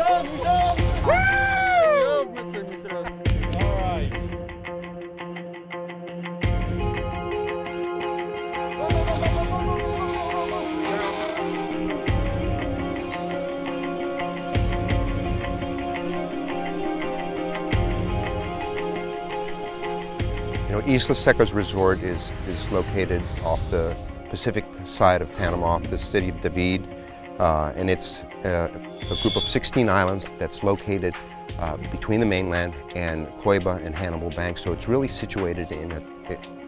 You know, Islas Secas Resort is located off the Pacific side of Panama, off the city of David, and it's a group of 16 islands that's located between the mainland and Wejebe and Hannibal Bank. So it's really situated in a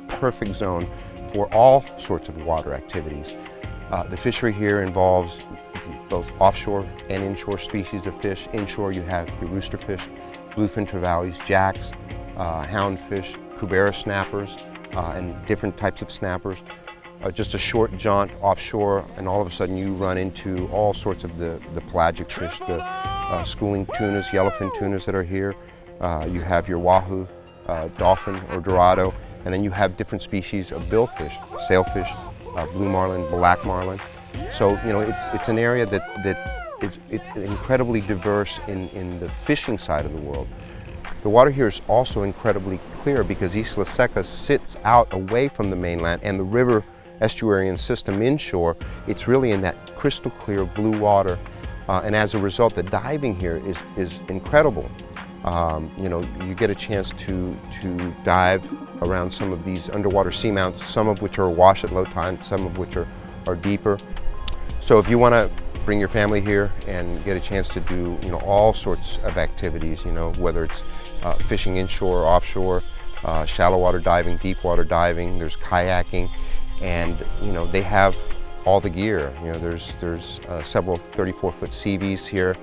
perfect zone for all sorts of water activities. The fishery here involves both offshore and inshore species of fish. Inshore you have your roosterfish, bluefin trevallies, jacks, houndfish, cubera snappers, and different types of snappers. Just a short jaunt offshore and all of a sudden you run into all sorts of the pelagic fish, the schooling tunas, yellowfin tunas that are here. You have your wahoo, dolphin or dorado, and then you have different species of billfish, sailfish, blue marlin, black marlin. So, you know, it's an area it's incredibly diverse in the fishing side of the world. The water here is also incredibly clear because Islas Secas sits out away from the mainland and the river estuarine system inshore. It's really in that crystal clear blue water, and as a result the diving here is incredible. You know, you get a chance to dive around some of these underwater seamounts, some of which are awash at low tide, some of which are deeper. So if you want to bring your family here and get a chance to do, you know, all sorts of activities, you know, whether it's fishing inshore, offshore, shallow water diving, deep water diving, there's kayaking, and, you know, they have all the gear. You know, there's several 34-foot CVs here,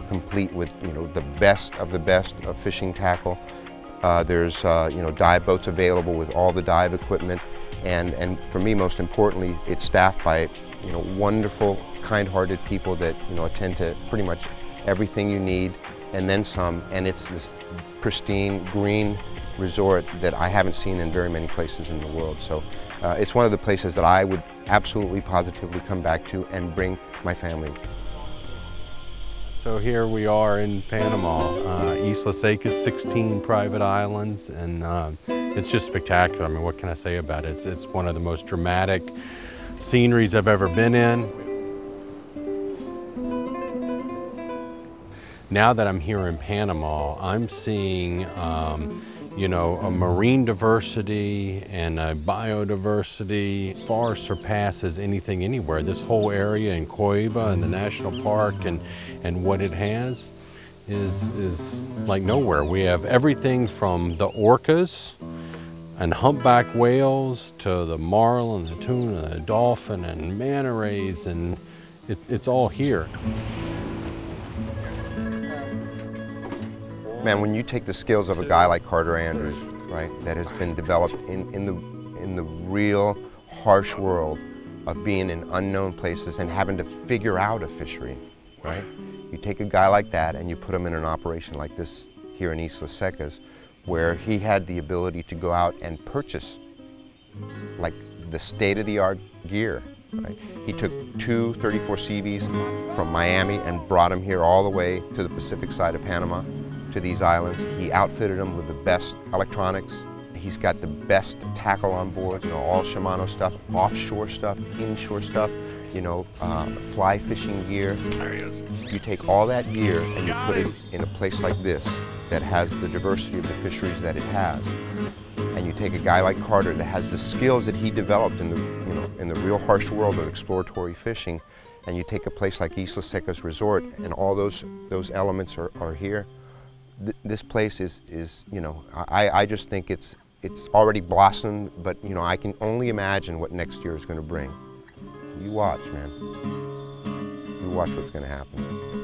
complete with, you know, the best of fishing tackle. There's, you know, dive boats available with all the dive equipment, and for me, most importantly, it's staffed by, you know, wonderful, kind-hearted people that, you know, attend to pretty much everything you need and then some, and it's this pristine green resort that I haven't seen in very many places in the world. So it's one of the places that I would absolutely positively come back to and bring my family. So here we are in Panama, Islas Secas, 16 private islands, and it's just spectacular. I mean, what can I say about it? It's one of the most dramatic sceneries I've ever been in. Now that I'm here in Panama, I'm seeing you know, a marine diversity and a biodiversity far surpasses anything anywhere. This whole area in Wejebe and the national park and what it has is like nowhere. We have everything from the orcas and humpback whales to the marlin, the tuna, the dolphin, and manta rays, and it's all here. Man, when you take the skills of a guy like Carter Andrews, right, that has been developed in the real harsh world of being in unknown places and having to figure out a fishery, right? You take a guy like that and you put him in an operation like this here in Islas Secas, where he had the ability to go out and purchase like the state-of-the-art gear, right? He took two 34 CVs from Miami and brought them here all the way to the Pacific side of Panama, to these islands. He outfitted them with the best electronics. He's got the best tackle on board, you know, all Shimano stuff, offshore stuff, inshore stuff, you know, fly fishing gear. There he is. You take all that gear and you put it in a place like this that has the diversity of the fisheries that it has. And you take a guy like Carter that has the skills that he developed in the, you know, in the real harsh world of exploratory fishing, and you take a place like Islas Secas Resort and all those elements are here. This place is, you know, I just think it's already blossomed, but, you know, I can only imagine what next year is going to bring. You watch, man. You watch what's going to happen.